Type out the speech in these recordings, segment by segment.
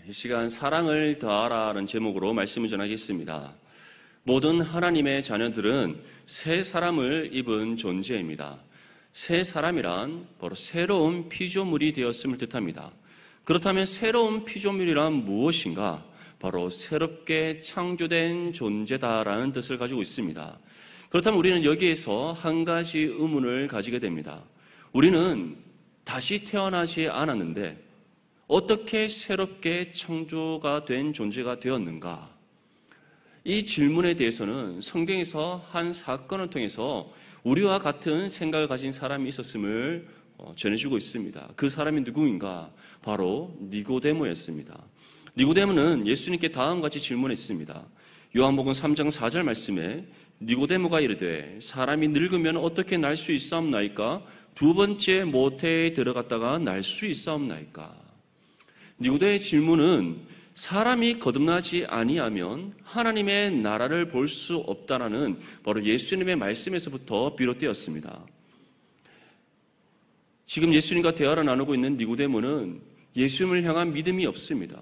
이 시간 사랑을 더하라는 제목으로 말씀을 전하겠습니다. 모든 하나님의 자녀들은 새 사람을 입은 존재입니다. 새 사람이란 바로 새로운 피조물이 되었음을 뜻합니다. 그렇다면 새로운 피조물이란 무엇인가? 바로 새롭게 창조된 존재다라는 뜻을 가지고 있습니다. 그렇다면 우리는 여기에서 한 가지 의문을 가지게 됩니다. 우리는 다시 태어나지 않았는데 어떻게 새롭게 창조가 된 존재가 되었는가? 이 질문에 대해서는 성경에서 한 사건을 통해서 우리와 같은 생각을 가진 사람이 있었음을 전해주고 있습니다. 그 사람이 누구인가? 바로 니고데모였습니다. 니고데모는 예수님께 다음과 같이 질문했습니다. 요한복음 3장 4절 말씀에 니고데모가 이르되 사람이 늙으면 어떻게 날 수 있사옵나이까? 두 번째 모태에 들어갔다가 날 수 있사옵나이까? 니고데의 질문은 사람이 거듭나지 아니하면 하나님의 나라를 볼 수 없다라는 바로 예수님의 말씀에서부터 비롯되었습니다. 지금 예수님과 대화를 나누고 있는 니고데모는 예수님을 향한 믿음이 없습니다.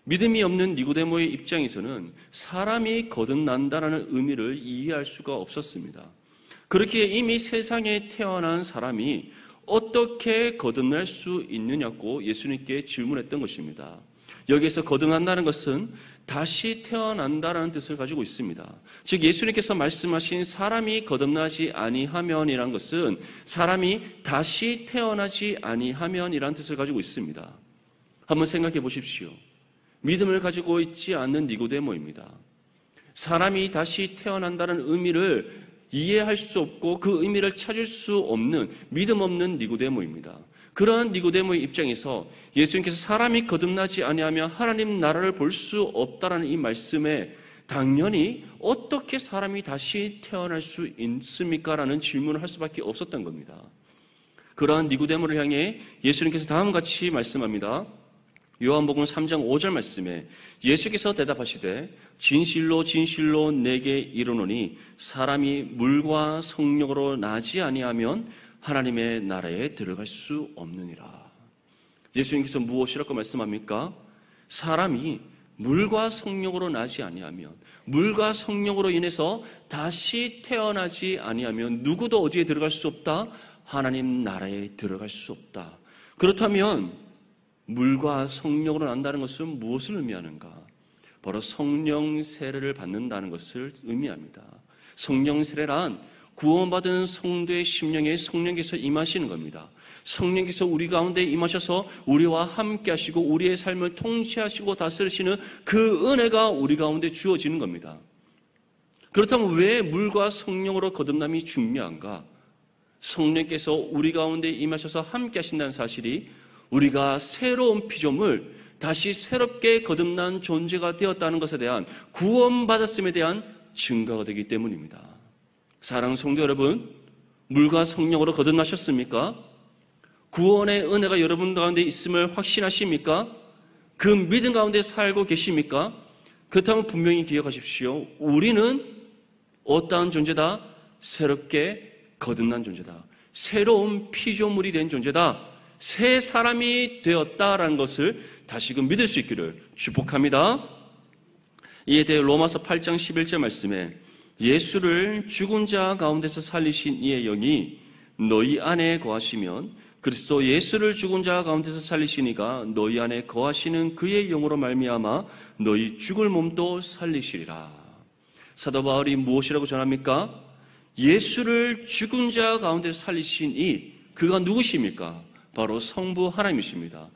믿음이 없는 니고데모의 입장에서는 사람이 거듭난다는 의미를 이해할 수가 없었습니다. 그렇기에 이미 세상에 태어난 사람이 어떻게 거듭날 수 있느냐고 예수님께 질문했던 것입니다. 여기에서 거듭난다는 것은 다시 태어난다는 뜻을 가지고 있습니다. 즉 예수님께서 말씀하신 사람이 거듭나지 아니하면이란 것은 사람이 다시 태어나지 아니하면이란 뜻을 가지고 있습니다. 한번 생각해 보십시오. 믿음을 가지고 있지 않는 니고데모입니다. 사람이 다시 태어난다는 의미를 이해할 수 없고 그 의미를 찾을 수 없는 믿음 없는 니고데모입니다. 그러한 니고데모의 입장에서 예수님께서 사람이 거듭나지 아니하면 하나님 나라를 볼 수 없다라는 이 말씀에 당연히 어떻게 사람이 다시 태어날 수 있습니까? 라는 질문을 할 수밖에 없었던 겁니다. 그러한 니고데모를 향해 예수님께서 다음과 같이 말씀합니다. 요한복음 3장 5절 말씀에 예수께서 대답하시되 진실로 진실로 내게 이르노니 사람이 물과 성령으로 나지 아니하면 하나님의 나라에 들어갈 수 없느니라. 예수님께서 무엇이라고 말씀합니까? 사람이 물과 성령으로 나지 아니하면, 물과 성령으로 인해서 다시 태어나지 아니하면 누구도 어디에 들어갈 수 없다? 하나님 나라에 들어갈 수 없다. 그렇다면 물과 성령으로 난다는 것은 무엇을 의미하는가? 바로 성령 세례를 받는다는 것을 의미합니다. 성령 세례란 구원받은 성도의 심령에 성령께서 임하시는 겁니다. 성령께서 우리 가운데 임하셔서 우리와 함께 하시고 우리의 삶을 통치하시고 다스리시는 그 은혜가 우리 가운데 주어지는 겁니다. 그렇다면 왜 물과 성령으로 거듭남이 중요한가? 성령께서 우리 가운데 임하셔서 함께 하신다는 사실이 우리가 새로운 피조물, 다시 새롭게 거듭난 존재가 되었다는 것에 대한 구원받았음에 대한 증거가 되기 때문입니다. 사랑하는 성도 여러분, 물과 성령으로 거듭나셨습니까? 구원의 은혜가 여러분 가운데 있음을 확신하십니까? 그 믿음 가운데 살고 계십니까? 그렇다면 분명히 기억하십시오. 우리는 어떠한 존재다? 새롭게 거듭난 존재다. 새로운 피조물이 된 존재다. 새 사람이 되었다라는 것을 다시금 믿을 수 있기를 축복합니다. 이에 대해 로마서 8장 11절 말씀에 예수를 죽은 자 가운데서 살리신 이의 영이 너희 안에 거하시면 그리스도 예수를 죽은 자 가운데서 살리신 이가 너희 안에 거하시는 그의 영으로 말미암아 너희 죽을 몸도 살리시리라. 사도 바울이 무엇이라고 전합니까? 예수를 죽은 자 가운데서 살리신 이, 그가 누구십니까? 바로 성부 하나님이십니다.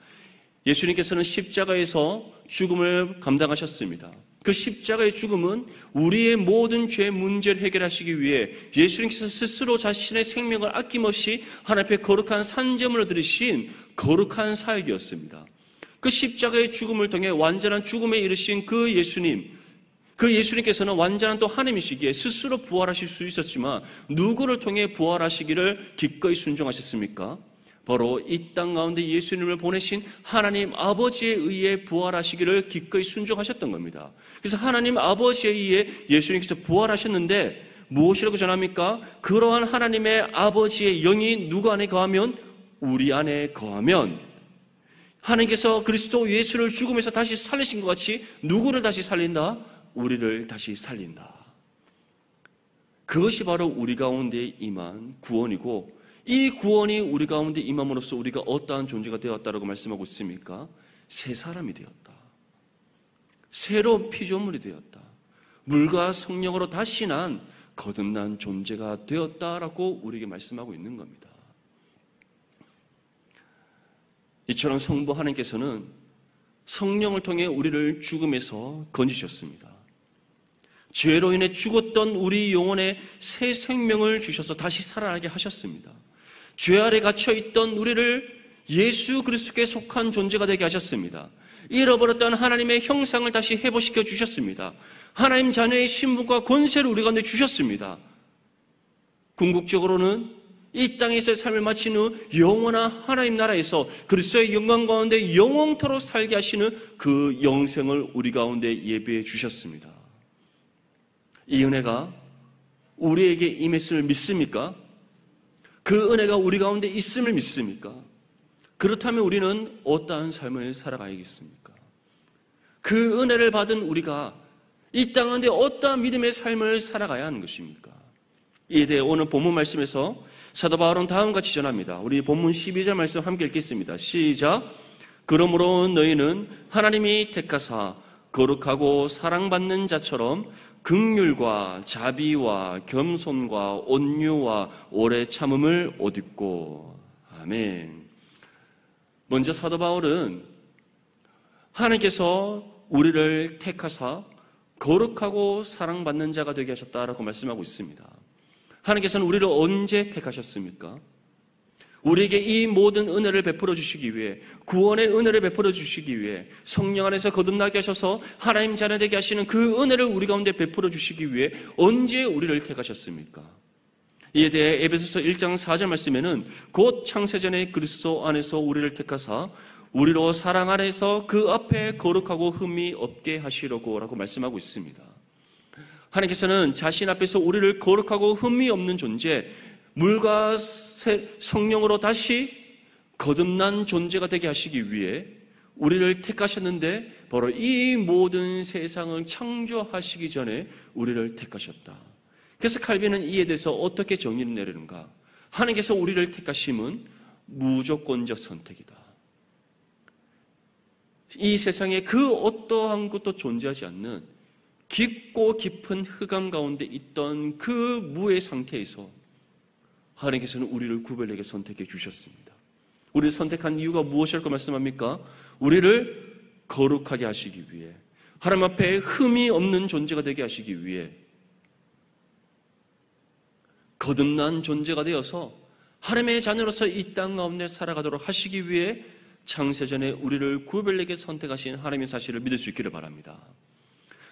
예수님께서는 십자가에서 죽음을 감당하셨습니다. 그 십자가의 죽음은 우리의 모든 죄 문제를 해결하시기 위해 예수님께서 스스로 자신의 생명을 아낌없이 하나님 앞에 거룩한 산제물로 드리신 거룩한 사역이었습니다. 그 십자가의 죽음을 통해 완전한 죽음에 이르신 그 예수님께서는 완전한 또 하나님이시기에 스스로 부활하실 수 있었지만 누구를 통해 부활하시기를 기꺼이 순종하셨습니까? 바로 이 땅 가운데 예수님을 보내신 하나님 아버지에 의해 부활하시기를 기꺼이 순종하셨던 겁니다. 그래서 하나님 아버지에 의해 예수님께서 부활하셨는데 무엇이라고 전합니까? 그러한 하나님의 아버지의 영이 누구 안에 거하면? 우리 안에 거하면 하나님께서 그리스도 예수를 죽음에서 다시 살리신 것 같이 누구를 다시 살린다? 우리를 다시 살린다. 그것이 바로 우리 가운데 임한 구원이고, 이 구원이 우리 가운데 임함으로써 우리가 어떠한 존재가 되었다라고 말씀하고 있습니까? 새 사람이 되었다. 새로운 피조물이 되었다. 물과 성령으로 다시 난 거듭난 존재가 되었다라고 우리에게 말씀하고 있는 겁니다. 이처럼 성부 하나님께서는 성령을 통해 우리를 죽음에서 건지셨습니다. 죄로 인해 죽었던 우리 영혼에 새 생명을 주셔서 다시 살아나게 하셨습니다. 죄 아래 갇혀있던 우리를 예수 그리스도께 속한 존재가 되게 하셨습니다. 잃어버렸던 하나님의 형상을 다시 회복시켜 주셨습니다. 하나님 자녀의 신분과 권세를 우리 가운데 주셨습니다. 궁극적으로는 이 땅에서의 삶을 마친 후 영원한 하나님 나라에서 그리스도의 영광 가운데 영원토록 살게 하시는 그 영생을 우리 가운데 예비해 주셨습니다. 이 은혜가 우리에게 임했음을 믿습니까? 그 은혜가 우리 가운데 있음을 믿습니까? 그렇다면 우리는 어떠한 삶을 살아가야겠습니까? 그 은혜를 받은 우리가 이 땅 가운데 어떠한 믿음의 삶을 살아가야 하는 것입니까? 이에 대해 오늘 본문 말씀에서 사도 바울은 다음과 같이 전합니다. 우리 본문 12절 말씀 함께 읽겠습니다. 시작. 그러므로 너희는 하나님이 택하사 거룩하고 사랑받는 자처럼 긍휼과 자비와 겸손과 온유와 오래 참음을 옷 입고. 아멘. 먼저 사도 바울은 하나님께서 우리를 택하사 거룩하고 사랑받는 자가 되게 하셨다라고 말씀하고 있습니다. 하나님께서는 우리를 언제 택하셨습니까? 우리에게 이 모든 은혜를 베풀어 주시기 위해, 구원의 은혜를 베풀어 주시기 위해, 성령 안에서 거듭나게 하셔서 하나님 자녀 되게 하시는 그 은혜를 우리 가운데 베풀어 주시기 위해 언제 우리를 택하셨습니까? 이에 대해 에베소서 1장 4절 말씀에는 곧 창세전에 그리스도 안에서 우리를 택하사 우리로 사랑 안에서 그 앞에 거룩하고 흠이 없게 하시려고 라고 말씀하고 있습니다. 하나님께서는 자신 앞에서 우리를 거룩하고 흠이 없는 존재, 물과 성령으로 다시 거듭난 존재가 되게 하시기 위해 우리를 택하셨는데, 바로 이 모든 세상을 창조하시기 전에 우리를 택하셨다. 그래서 칼빈은 이에 대해서 어떻게 정의를 내리는가? 하나님께서 우리를 택하심은 무조건적 선택이다. 이 세상에 그 어떠한 것도 존재하지 않는 깊고 깊은 흑암 가운데 있던 그 무의 상태에서 하나님께서는 우리를 구별되게 선택해 주셨습니다. 우리를 선택한 이유가 무엇이라고 말씀합니까? 우리를 거룩하게 하시기 위해, 하나님 앞에 흠이 없는 존재가 되게 하시기 위해, 거듭난 존재가 되어서 하나님의 자녀로서 이 땅 가운데 살아가도록 하시기 위해 창세전에 우리를 구별되게 선택하신 하나님의 사실을 믿을 수 있기를 바랍니다.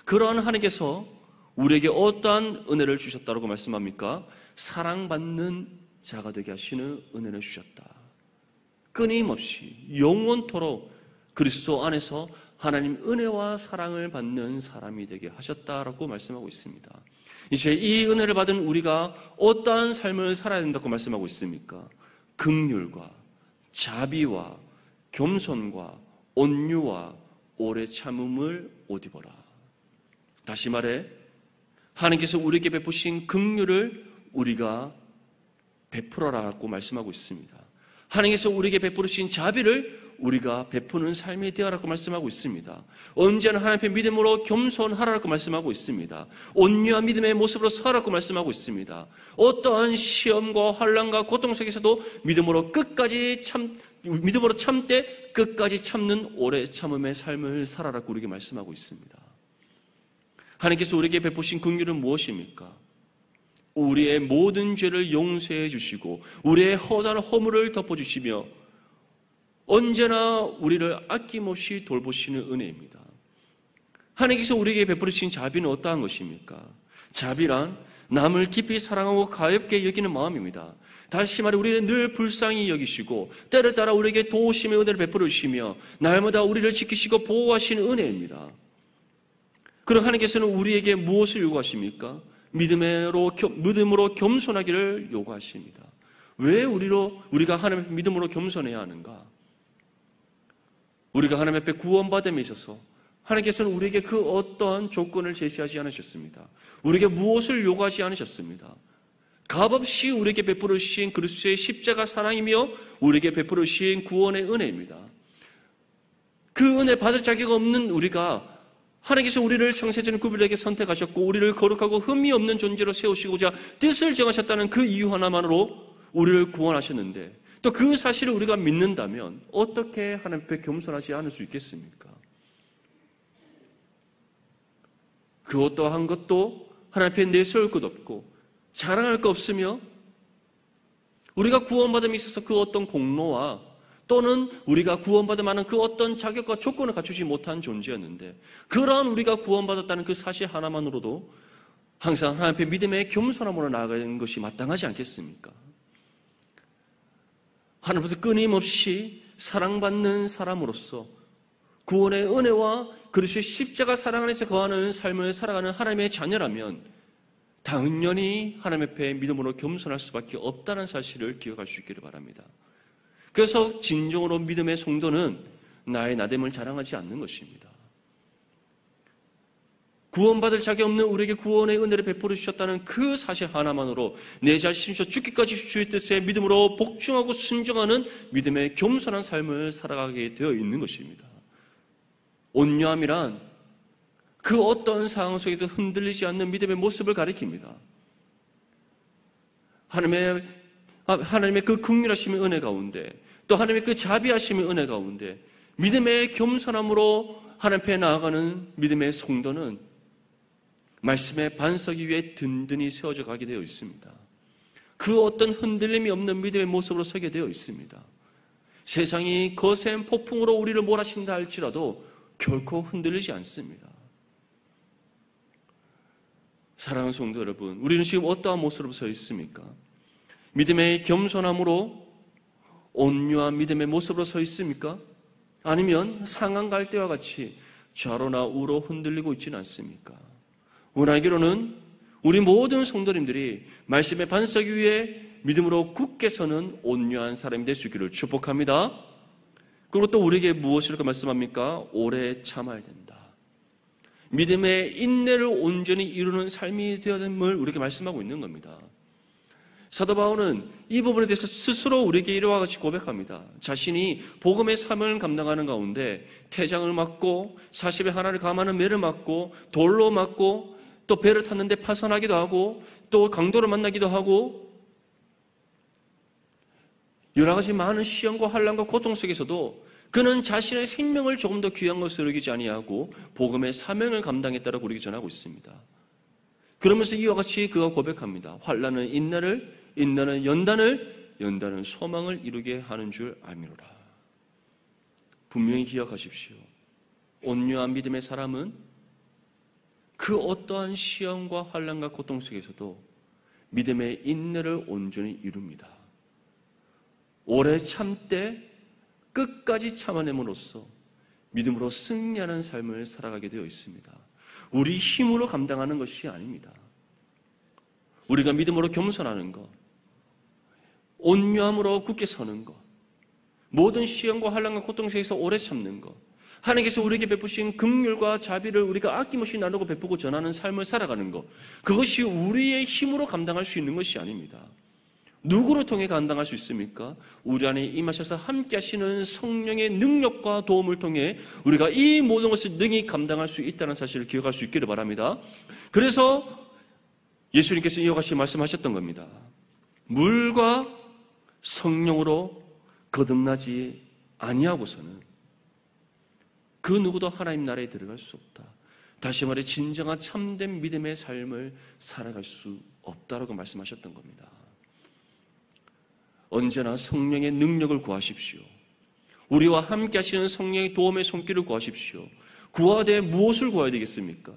그러한 하나님께서 우리에게 어떠한 은혜를 주셨다고 말씀합니까? 사랑받는 자가 되게 하시는 은혜를 주셨다. 끊임없이 영원토록 그리스도 안에서 하나님 은혜와 사랑을 받는 사람이 되게 하셨다라고 말씀하고 있습니다. 이제 이 은혜를 받은 우리가 어떠한 삶을 살아야 된다고 말씀하고 있습니까? 긍휼과 자비와 겸손과 온유와 오래 참음을 옷 입어라. 다시 말해, 하나님께서 우리에게 베푸신 긍휼을 우리가 베풀어라고 말씀하고 있습니다. 하나님께서 우리에게 베푸신 자비를 우리가 베푸는 삶이 되어라고 말씀하고 있습니다. 언제나 하나님 앞에 믿음으로 겸손하라고 말씀하고 있습니다. 온유한 믿음의 모습으로 서라고 말씀하고 있습니다. 어떠한 시험과 환난과 고통 속에서도 믿음으로 참되 끝까지 참는 오래 참음의 삶을 살아라고 우리에게 말씀하고 있습니다. 하나님께서 우리에게 베푸신 긍휼은 무엇입니까? 우리의 모든 죄를 용서해 주시고 우리의 허다한 허물을 덮어주시며 언제나 우리를 아낌없이 돌보시는 은혜입니다. 하나님께서 우리에게 베푸신 자비는 어떠한 것입니까? 자비란 남을 깊이 사랑하고 가엽게 여기는 마음입니다. 다시 말해 우리를 늘 불쌍히 여기시고 때를 따라 우리에게 도우심의 은혜를 베풀어 주시며 날마다 우리를 지키시고 보호하시는 은혜입니다. 그럼 하나님께서는 우리에게 무엇을 요구하십니까? 믿음으로 겸손하기를 요구하십니다. 왜 우리가 하나님의 믿음으로 겸손해야 하는가? 우리가 하나님 앞에 구원받음에 있어서 하나님께서는 우리에게 그 어떠한 조건을 제시하지 않으셨습니다. 우리에게 무엇을 요구하지 않으셨습니다. 값없이 우리에게 베풀어 주신 그리스도의 십자가 사랑이며 우리에게 베풀어 주신 구원의 은혜입니다. 그 은혜 받을 자격 없는 우리가 하나님께서 우리를 창세전 구별되게 선택하셨고 우리를 거룩하고 흠이 없는 존재로 세우시고자 뜻을 정하셨다는 그 이유 하나만으로 우리를 구원하셨는데 또 그 사실을 우리가 믿는다면 어떻게 하나님 앞에 겸손하지 않을 수 있겠습니까? 그 어떠한 것도 하나님 앞에 내세울 것 없고 자랑할 것 없으며 우리가 구원받음에 있어서 그 어떤 공로와 또는 우리가 구원받을 만한 그 어떤 자격과 조건을 갖추지 못한 존재였는데 그러한 우리가 구원받았다는 그 사실 하나만으로도 항상 하나님 앞에 믿음의 겸손함으로 나아가는 것이 마땅하지 않겠습니까? 하나님부터 끊임없이 사랑받는 사람으로서 구원의 은혜와 그리스도의 십자가 사랑 안에서 거하는 삶을 살아가는 하나님의 자녀라면 당연히 하나님 앞에 믿음으로 겸손할 수밖에 없다는 사실을 기억할 수 있기를 바랍니다. 그래서 진정으로 믿음의 성도는 나의 나됨을 자랑하지 않는 것입니다. 구원받을 자격 없는 우리에게 구원의 은혜를 베풀어 주셨다는 그 사실 하나만으로 내 자신을 죽기까지 주의 뜻에 믿음으로 복종하고 순종하는 믿음의 겸손한 삶을 살아가게 되어 있는 것입니다. 온유함이란 그 어떤 상황 속에서 흔들리지 않는 믿음의 모습을 가리킵니다. 하나님의 그 긍휼하심의 은혜 가운데 또 하나님의 그 자비하심의 은혜 가운데 믿음의 겸손함으로 하나님 앞에 나아가는 믿음의 성도는 말씀의 반석 위에 든든히 세워져 가게 되어 있습니다. 그 어떤 흔들림이 없는 믿음의 모습으로 서게 되어 있습니다. 세상이 거센 폭풍으로 우리를 몰아친다 할지라도 결코 흔들리지 않습니다. 사랑하는 성도 여러분, 우리는 지금 어떠한 모습으로 서 있습니까? 믿음의 겸손함으로 온유한 믿음의 모습으로 서 있습니까? 아니면 상한 갈대와 같이 좌로나 우로 흔들리고 있지는 않습니까? 원하기로는 우리 모든 성도님들이 말씀의 반석 위에 믿음으로 굳게 서는 온유한 사람이 될 수 있기를 축복합니다. 그리고 또 우리에게 무엇이라고 말씀합니까? 오래 참아야 된다. 믿음의 인내를 온전히 이루는 삶이 되어야 됨을 우리에게 말씀하고 있는 겁니다. 사도 바울은 이 부분에 대해서 스스로 우리에게 이와 같이 고백합니다. 자신이 복음의 사명을 감당하는 가운데 태장을 맞고 40에 하나를 감하는 매를 맞고 돌로 맞고 또 배를 탔는데 파손하기도 하고 또 강도를 만나기도 하고 여러 가지 많은 시험과 환난과 고통 속에서도 그는 자신의 생명을 조금 더 귀한 것으로 여기지 아니하고 복음의 사명을 감당했다라고 우리에게 전하고 있습니다. 그러면서 이와 같이 그가 고백합니다. 환난은 인내를, 인내는 연단을, 연단은 소망을 이루게 하는 줄 아미로라. 분명히 기억하십시오. 온유한 믿음의 사람은 그 어떠한 시험과 환난과 고통 속에서도 믿음의 인내를 온전히 이룹니다. 오래 참되 끝까지 참아냄으로써 믿음으로 승리하는 삶을 살아가게 되어 있습니다. 우리 힘으로 감당하는 것이 아닙니다. 우리가 믿음으로 겸손하는 것, 온유함으로 굳게 서는 것, 모든 시험과 환난과 고통 속에서 오래 참는 것, 하나님께서 우리에게 베푸신 긍휼과 자비를 우리가 아낌없이 나누고 베푸고 전하는 삶을 살아가는 것, 그것이 우리의 힘으로 감당할 수 있는 것이 아닙니다. 누구를 통해 감당할 수 있습니까? 우리 안에 임하셔서 함께 하시는 성령의 능력과 도움을 통해 우리가 이 모든 것을 능히 감당할 수 있다는 사실을 기억할 수 있기를 바랍니다. 그래서 예수님께서 이와 같이 말씀하셨던 겁니다. 물과 성령으로 거듭나지 아니하고서는 그 누구도 하나님 나라에 들어갈 수 없다. 다시 말해 진정한 참된 믿음의 삶을 살아갈 수 없다라고 말씀하셨던 겁니다. 언제나 성령의 능력을 구하십시오. 우리와 함께 하시는 성령의 도움의 손길을 구하십시오. 구하되 무엇을 구해야 되겠습니까?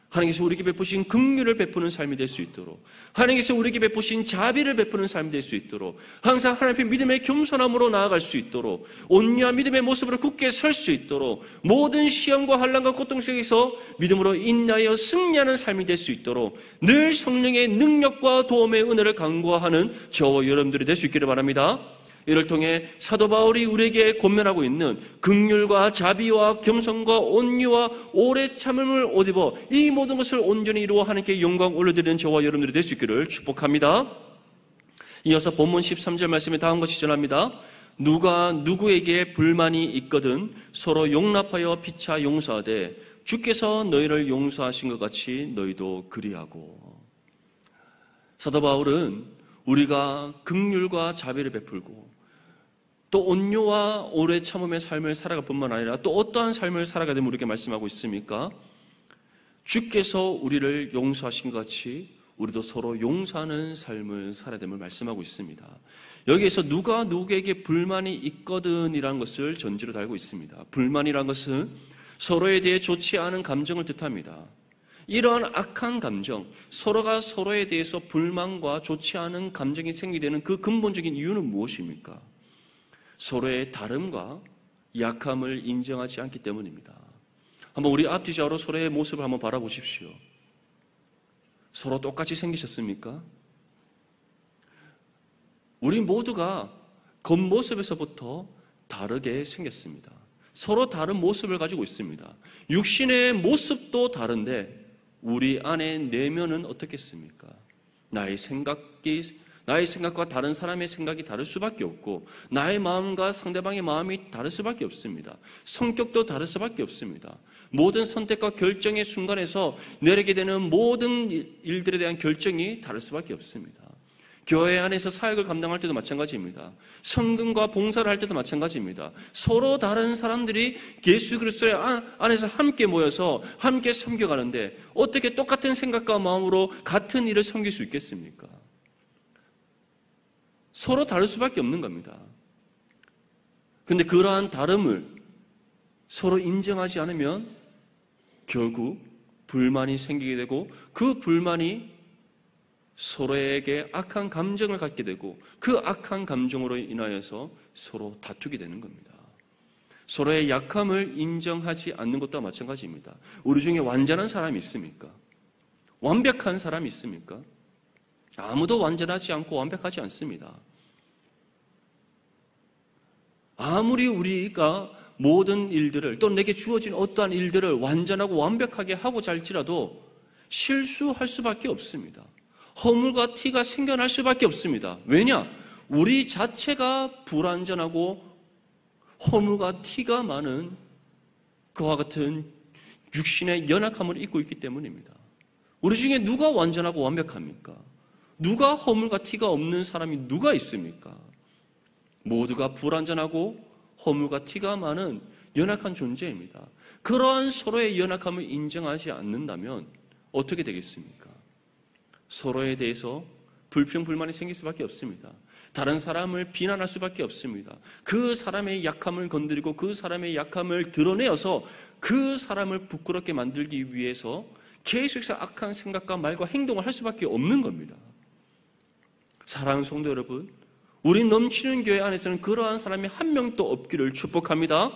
하나님께서 우리에게 베푸신 긍휼을 베푸는 삶이 될 수 있도록, 하나님께서 우리에게 베푸신 자비를 베푸는 삶이 될 수 있도록, 항상 하나님 앞에 믿음의 겸손함으로 나아갈 수 있도록, 온유한 믿음의 모습으로 굳게 설 수 있도록, 모든 시험과 환난과 고통 속에서 믿음으로 인내하여 승리하는 삶이 될 수 있도록 늘 성령의 능력과 도움의 은혜를 간구하는 저와 여러분들이 될 수 있기를 바랍니다. 이를 통해 사도 바울이 우리에게 권면하고 있는 긍휼과 자비와 겸손과 온유와 오래 참음을 옷 입어 이 모든 것을 온전히 이루어 하나님께 영광 올려드리는 저와 여러분들이 될 수 있기를 축복합니다. 이어서 본문 13절 말씀에 다음과 시전합니다. 누가 누구에게 불만이 있거든 서로 용납하여 피차 용서하되 주께서 너희를 용서하신 것 같이 너희도 그리하고. 사도 바울은 우리가 긍휼과 자비를 베풀고 또 온유와 오래 참음의 삶을 살아갈 뿐만 아니라 또 어떠한 삶을 살아가야 되면 우리에게 말씀하고 있습니까? 주께서 우리를 용서하신 것 같이 우리도 서로 용서하는 삶을 살아야 됨을 말씀하고 있습니다. 여기에서 누가 누구에게 불만이 있거든이라는 것을 전제로 달고 있습니다. 불만이라는 것은 서로에 대해 좋지 않은 감정을 뜻합니다. 이러한 악한 감정, 서로가 서로에 대해서 불만과 좋지 않은 감정이 생기게 되는 그 근본적인 이유는 무엇입니까? 서로의 다름과 약함을 인정하지 않기 때문입니다. 한번 우리 앞뒤좌우로 서로의 모습을 한번 바라보십시오. 서로 똑같이 생기셨습니까? 우리 모두가 겉모습에서부터 다르게 생겼습니다. 서로 다른 모습을 가지고 있습니다. 육신의 모습도 다른데 우리 안의 내면은 어떻겠습니까? 나의 생각과 다른 사람의 생각이 다를 수밖에 없고 나의 마음과 상대방의 마음이 다를 수밖에 없습니다. 성격도 다를 수밖에 없습니다. 모든 선택과 결정의 순간에서 내리게 되는 모든 일들에 대한 결정이 다를 수밖에 없습니다. 교회 안에서 사역을 감당할 때도 마찬가지입니다. 성금과 봉사를 할 때도 마찬가지입니다. 서로 다른 사람들이 예수 그리스도의 안에서 함께 모여서 함께 섬겨가는데 어떻게 똑같은 생각과 마음으로 같은 일을 섬길 수 있겠습니까? 서로 다를 수밖에 없는 겁니다. 그런데 그러한 다름을 서로 인정하지 않으면 결국 불만이 생기게 되고 그 불만이 서로에게 악한 감정을 갖게 되고 그 악한 감정으로 인하여서 서로 다투게 되는 겁니다. 서로의 약함을 인정하지 않는 것도 마찬가지입니다. 우리 중에 완전한 사람이 있습니까? 완벽한 사람이 있습니까? 아무도 완전하지 않고 완벽하지 않습니다. 아무리 우리가 모든 일들을 또 내게 주어진 어떠한 일들을 완전하고 완벽하게 하고자 할지라도 실수할 수밖에 없습니다. 허물과 티가 생겨날 수밖에 없습니다. 왜냐? 우리 자체가 불완전하고 허물과 티가 많은 그와 같은 육신의 연약함을 입고 있기 때문입니다. 우리 중에 누가 완전하고 완벽합니까? 누가 허물과 티가 없는 사람이 누가 있습니까? 모두가 불완전하고 허물과 티가 많은 연약한 존재입니다. 그러한 서로의 연약함을 인정하지 않는다면 어떻게 되겠습니까? 서로에 대해서 불평불만이 생길 수밖에 없습니다. 다른 사람을 비난할 수밖에 없습니다. 그 사람의 약함을 건드리고 그 사람의 약함을 드러내어서 그 사람을 부끄럽게 만들기 위해서 계속해서 악한 생각과 말과 행동을 할 수밖에 없는 겁니다. 사랑하는 성도 여러분, 우리 넘치는 교회 안에서는 그러한 사람이 한 명도 없기를 축복합니다.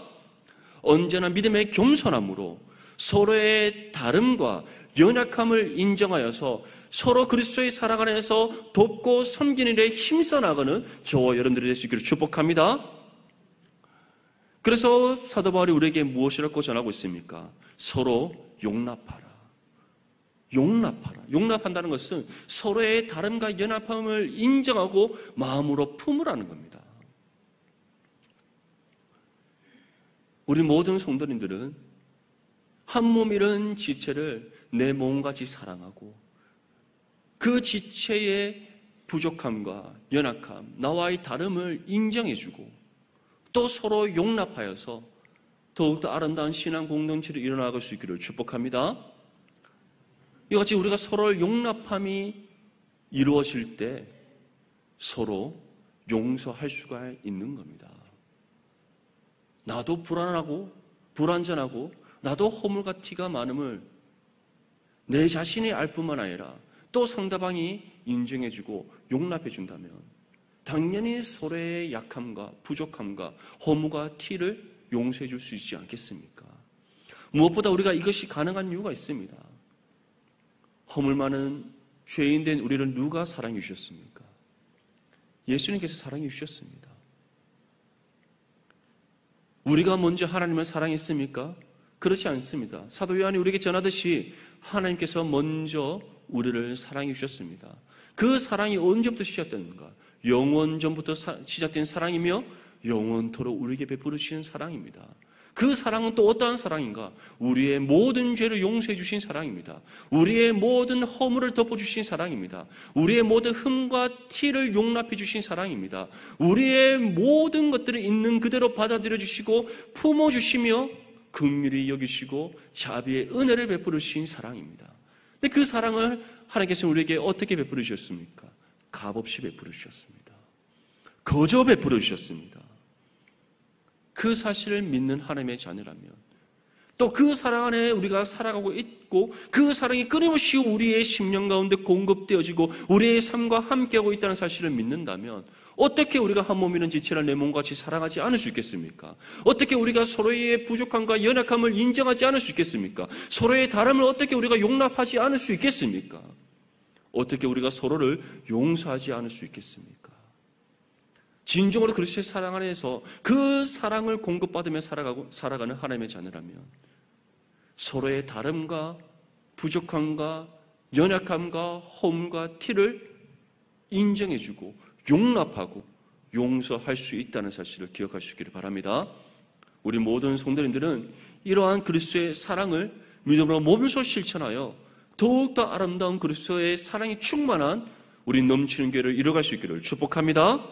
언제나 믿음의 겸손함으로 서로의 다름과 연약함을 인정하여서 서로 그리스도의 사랑 안에서 돕고 섬기는 일에 힘써 나가는 저와 여러분들이 될 수 있기를 축복합니다. 그래서 사도 바울이 우리에게 무엇이라고 전하고 있습니까? 서로 용납하라. 용납하라. 용납한다는 것은 서로의 다름과 연합함을 인정하고 마음으로 품으라는 겁니다. 우리 모든 성도님들은 한 몸이란 지체를 내 몸같이 사랑하고 그 지체의 부족함과 연약함, 나와의 다름을 인정해주고 또 서로 용납하여서 더욱더 아름다운 신앙 공동체를 이뤄나갈 수 있기를 축복합니다. 이같이 우리가 서로를 용납함이 이루어질 때 서로 용서할 수가 있는 겁니다. 나도 불안하고 불완전하고 나도 허물과 티가 많음을 내 자신이 알 뿐만 아니라 또 상대방이 인정해주고 용납해준다면 당연히 서로의 약함과 부족함과 허물과 티를 용서해줄 수 있지 않겠습니까? 무엇보다 우리가 이것이 가능한 이유가 있습니다. 허물 많은 죄인된 우리를 누가 사랑해 주셨습니까? 예수님께서 사랑해 주셨습니다. 우리가 먼저 하나님을 사랑했습니까? 그렇지 않습니다. 사도 요한이 우리에게 전하듯이 하나님께서 먼저 우리를 사랑해 주셨습니다. 그 사랑이 언제부터 시작됐는가? 영원 전부터 시작된 사랑이며 영원토록 우리에게 베풀으시는 사랑입니다. 그 사랑은 또 어떠한 사랑인가? 우리의 모든 죄를 용서해 주신 사랑입니다. 우리의 모든 허물을 덮어주신 사랑입니다. 우리의 모든 흠과 티를 용납해 주신 사랑입니다. 우리의 모든 것들을 있는 그대로 받아들여 주시고 품어주시며 긍휼히 여기시고 자비의 은혜를 베풀으신 사랑입니다. 근데 그 사랑을 하나님께서 우리에게 어떻게 베풀어 주셨습니까? 값없이 베풀어 주셨습니다. 거저 베풀어 주셨습니다. 그 사실을 믿는 하나님의 자녀라면, 또 그 사랑 안에 우리가 살아가고 있고 그 사랑이 끊임없이 우리의 심령 가운데 공급되어지고 우리의 삶과 함께하고 있다는 사실을 믿는다면 어떻게 우리가 한 몸이는 지체를 내 몸같이 사랑하지 않을 수 있겠습니까? 어떻게 우리가 서로의 부족함과 연약함을 인정하지 않을 수 있겠습니까? 서로의 다름을 어떻게 우리가 용납하지 않을 수 있겠습니까? 어떻게 우리가 서로를 용서하지 않을 수 있겠습니까? 진정으로 그리스도의 사랑 안에서 그 사랑을 공급받으며 살아가는 하나님의 자녀라면 서로의 다름과 부족함과 연약함과 허물과 티를 인정해주고 용납하고 용서할 수 있다는 사실을 기억할 수 있기를 바랍니다. 우리 모든 성도님들은 이러한 그리스도의 사랑을 믿음으로 몸소 실천하여 더욱더 아름다운 그리스도의 사랑이 충만한 우리 넘치는 교회를 이뤄갈 수 있기를 축복합니다.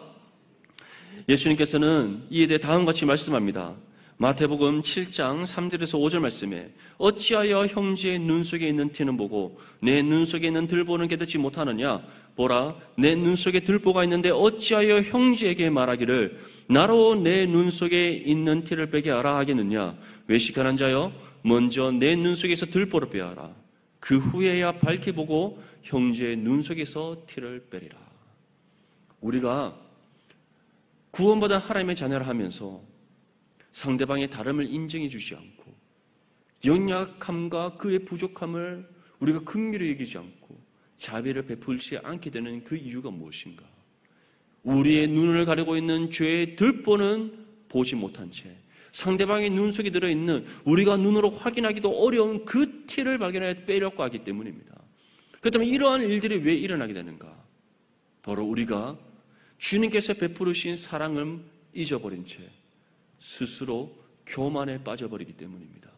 예수님께서는 이에 대해 다음과 같이 말씀합니다. 마태복음 7장 3절에서 5절 말씀에 어찌하여 형제의 눈 속에 있는 티는 보고 내 눈 속에 있는 들보는 깨닫지 못하느냐? 보라, 내 눈 속에 들보가 있는데 어찌하여 형제에게 말하기를 나로 내 눈 속에 있는 티를 빼게 하라 하겠느냐? 외식하는 자여, 먼저 내 눈 속에서 들보를 빼하라. 그 후에야 밝히 보고 형제의 눈 속에서 티를 빼리라. 우리가 구원받은 하나님의 자녀를 하면서 상대방의 다름을 인정해 주지 않고 연약함과 그의 부족함을 우리가 긍휼히 여기지 않고 자비를 베풀지 않게 되는 그 이유가 무엇인가? 우리의 눈을 가리고 있는 죄의 들보는 보지 못한 채 상대방의 눈 속에 들어있는 우리가 눈으로 확인하기도 어려운 그 티를 발견하여 빼려고 하기 때문입니다. 그렇다면 이러한 일들이 왜 일어나게 되는가? 바로 우리가 주님께서 베푸르신 사랑을 잊어버린 채 스스로 교만에 빠져버리기 때문입니다.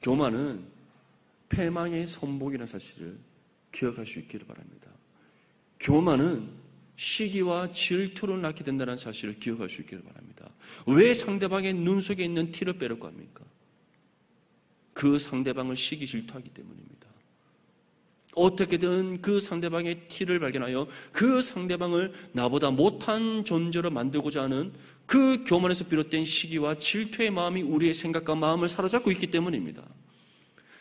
교만은 패망의 선봉이라는 사실을 기억할 수 있기를 바랍니다. 교만은 시기와 질투를 낳게 된다는 사실을 기억할 수 있기를 바랍니다. 왜 상대방의 눈 속에 있는 티를 빼려고 합니까? 그 상대방을 시기 질투하기 때문입니다. 어떻게든 그 상대방의 티를 발견하여 그 상대방을 나보다 못한 존재로 만들고자 하는 그 교만에서 비롯된 시기와 질투의 마음이 우리의 생각과 마음을 사로잡고 있기 때문입니다.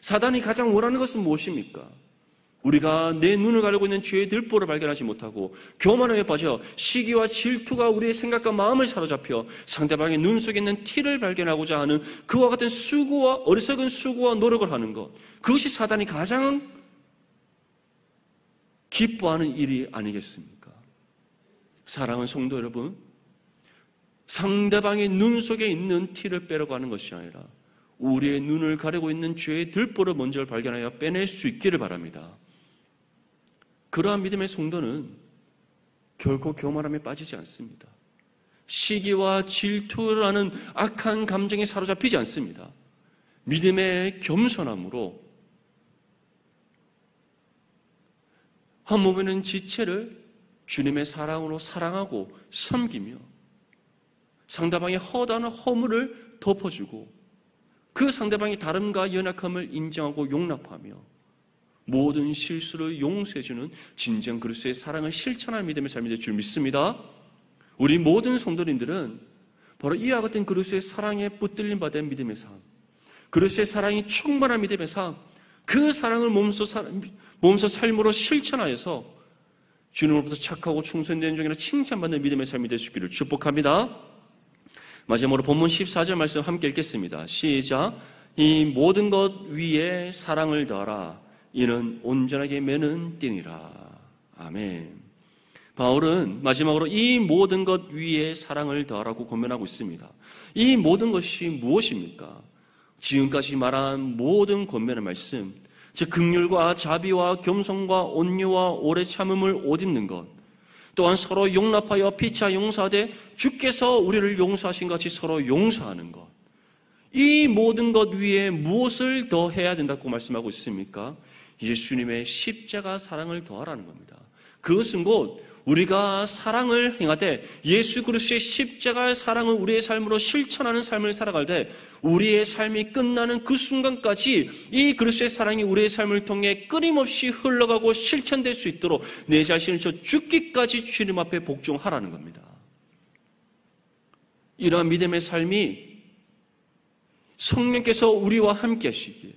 사단이 가장 원하는 것은 무엇입니까? 우리가 내 눈을 가리고 있는 죄의 들보를 발견하지 못하고 교만에 빠져 시기와 질투가 우리의 생각과 마음을 사로잡혀 상대방의 눈 속에 있는 티를 발견하고자 하는 그와 같은 어리석은 수고와 노력을 하는 것, 그것이 사단이 가장 기뻐하는 일이 아니겠습니까? 사랑하는 성도 여러분, 상대방의 눈 속에 있는 티를 빼려고 하는 것이 아니라 우리의 눈을 가리고 있는 죄의 들보를 먼저 발견하여 빼낼 수 있기를 바랍니다. 그러한 믿음의 성도는 결코 교만함에 빠지지 않습니다. 시기와 질투라는 악한 감정에 사로잡히지 않습니다. 믿음의 겸손함으로 한 몸에는 지체를 주님의 사랑으로 사랑하고 섬기며 상대방의 허다한 허물을 덮어주고 그 상대방의 다름과 연약함을 인정하고 용납하며 모든 실수를 용서해주는 진정 그리스도의 사랑을 실천하는 믿음의 삶이 될 줄 믿습니다. 우리 모든 성도님들은 바로 이와 같은 그리스도의 사랑에 붙들림 받은 믿음의 삶, 그리스도의 사랑이 충만한 믿음의 삶, 그 사랑을 몸소 삶으로 실천하여서 주님으로부터 착하고 충성된 종이라 칭찬받는 믿음의 삶이 될 수 있기를 축복합니다. 마지막으로 본문 14절 말씀 함께 읽겠습니다. 시작. 이 모든 것 위에 사랑을 더하라. 이는 온전하게 매는 띠니라. 아멘. 바울은 마지막으로 이 모든 것 위에 사랑을 더하라고 권면하고 있습니다. 이 모든 것이 무엇입니까? 지금까지 말한 모든 권면의 말씀, 즉 긍휼과 자비와 겸손과 온유와 오래 참음을 옷 입는 것, 또한 서로 용납하여 피차 용서하되 주께서 우리를 용서하신 같이 서로 용서하는 것, 이 모든 것 위에 무엇을 더 해야 된다고 말씀하고 있습니까? 예수님의 십자가 사랑을 더하라는 겁니다. 그것은 곧 우리가 사랑을 행하되 예수 그리스도의 십자가의 사랑을 우리의 삶으로 실천하는 삶을 살아갈 때 우리의 삶이 끝나는 그 순간까지 이 그리스도의 사랑이 우리의 삶을 통해 끊임없이 흘러가고 실천될 수 있도록 내 자신을 저 죽기까지 주님 앞에 복종하라는 겁니다. 이러한 믿음의 삶이 성령께서 우리와 함께 하시기에,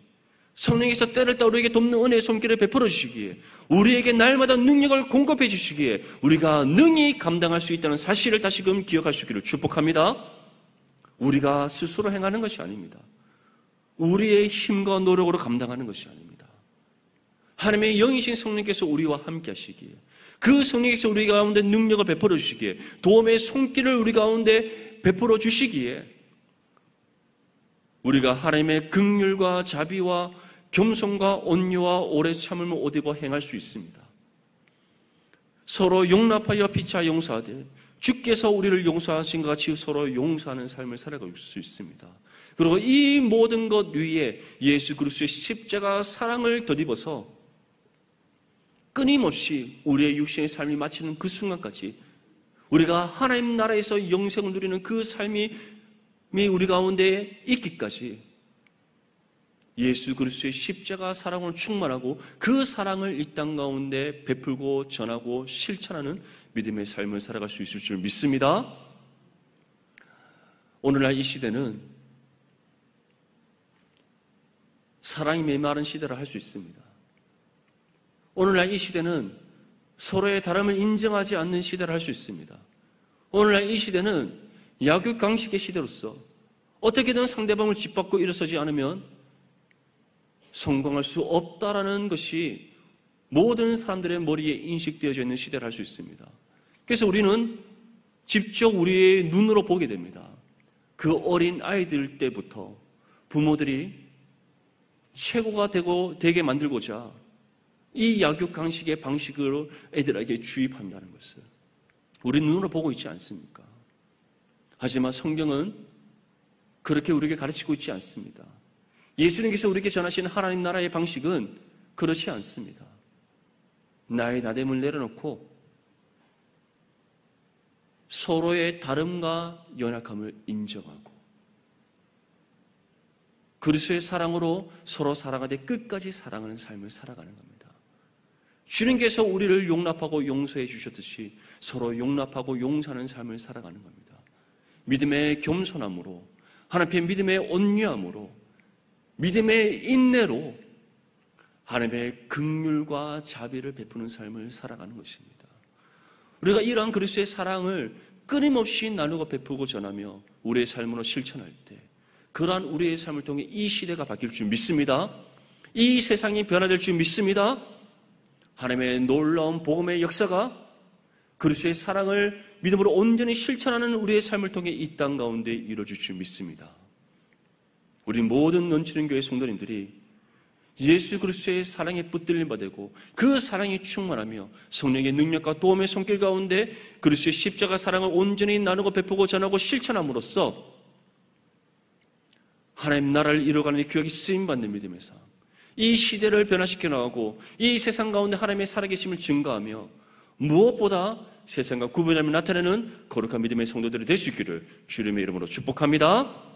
성령께서 때를 따라 우리에게 돕는 은혜의 손길을 베풀어 주시기에, 우리에게 날마다 능력을 공급해 주시기에 우리가 능히 감당할 수 있다는 사실을 다시금 기억할 수 있기를 축복합니다. 우리가 스스로 행하는 것이 아닙니다. 우리의 힘과 노력으로 감당하는 것이 아닙니다. 하나님의 영이신 성령께서 우리와 함께 하시기에, 그 성령께서 우리 가운데 능력을 베풀어 주시기에, 도움의 손길을 우리 가운데 베풀어 주시기에 우리가 하나님의 긍휼과 자비와 겸손과 온유와 오래 참음을 옷 입어 행할 수 있습니다. 서로 용납하여 피차 용서하되 주께서 우리를 용서하신 것 같이 서로 용서하는 삶을 살아갈 수 있습니다. 그리고 이 모든 것 위에 예수 그리스도의 십자가 사랑을 덧입어서 끊임없이 우리의 육신의 삶이 마치는 그 순간까지 우리가 하나님 나라에서 영생을 누리는 그 삶이 우리 가운데 있기까지 예수 그리스도의 십자가 사랑으로 충만하고 그 사랑을 이 땅 가운데 베풀고 전하고 실천하는 믿음의 삶을 살아갈 수 있을 줄 믿습니다. 오늘날 이 시대는 사랑이 메마른 시대라 할 수 있습니다. 오늘날 이 시대는 서로의 다름을 인정하지 않는 시대라 할 수 있습니다. 오늘날 이 시대는 약육강식의 시대로서 어떻게든 상대방을 짓밟고 일어서지 않으면 성공할 수 없다라는 것이 모든 사람들의 머리에 인식되어져 있는 시대를 할 수 있습니다. 그래서 우리는 직접 우리의 눈으로 보게 됩니다. 그 어린 아이들 때부터 부모들이 최고가 되게 만들고자 이 약육강식의 방식으로 애들에게 주입한다는 것을 우리 눈으로 보고 있지 않습니까? 하지만 성경은 그렇게 우리에게 가르치고 있지 않습니다. 예수님께서 우리에게 전하신 하나님 나라의 방식은 그렇지 않습니다. 나의 나됨을 내려놓고 서로의 다름과 연약함을 인정하고 그리스도의 사랑으로 서로 사랑하되 끝까지 사랑하는 삶을 살아가는 겁니다. 주님께서 우리를 용납하고 용서해 주셨듯이 서로 용납하고 용서하는 삶을 살아가는 겁니다. 믿음의 겸손함으로, 하나님의 믿음의 온유함으로, 믿음의 인내로 하나님의 긍휼과 자비를 베푸는 삶을 살아가는 것입니다. 우리가 이러한 그리스도의 사랑을 끊임없이 나누고 베푸고 전하며 우리의 삶으로 실천할 때 그러한 우리의 삶을 통해 이 시대가 바뀔 줄 믿습니다. 이 세상이 변화될 줄 믿습니다. 하나님의 놀라운 복음의 역사가 그리스도의 사랑을 믿음으로 온전히 실천하는 우리의 삶을 통해 이 땅 가운데 이루어질 줄 믿습니다. 우리 모든 넘치는 교회 성도님들이 예수 그리스도의 사랑에 붙들림 받고 그 사랑이 충만하며 성령의 능력과 도움의 손길 가운데 그리스도의 십자가 사랑을 온전히 나누고 베푸고 전하고 실천함으로써 하나님 나라를 이루어가는 귀하게 쓰임받는 믿음의 삶, 이 시대를 변화시켜 나가고 이 세상 가운데 하나님의 살아계심을 증거하며 무엇보다 세상과 구분하며 나타내는 거룩한 믿음의 성도들이 될 수 있기를 주님의 이름으로 축복합니다.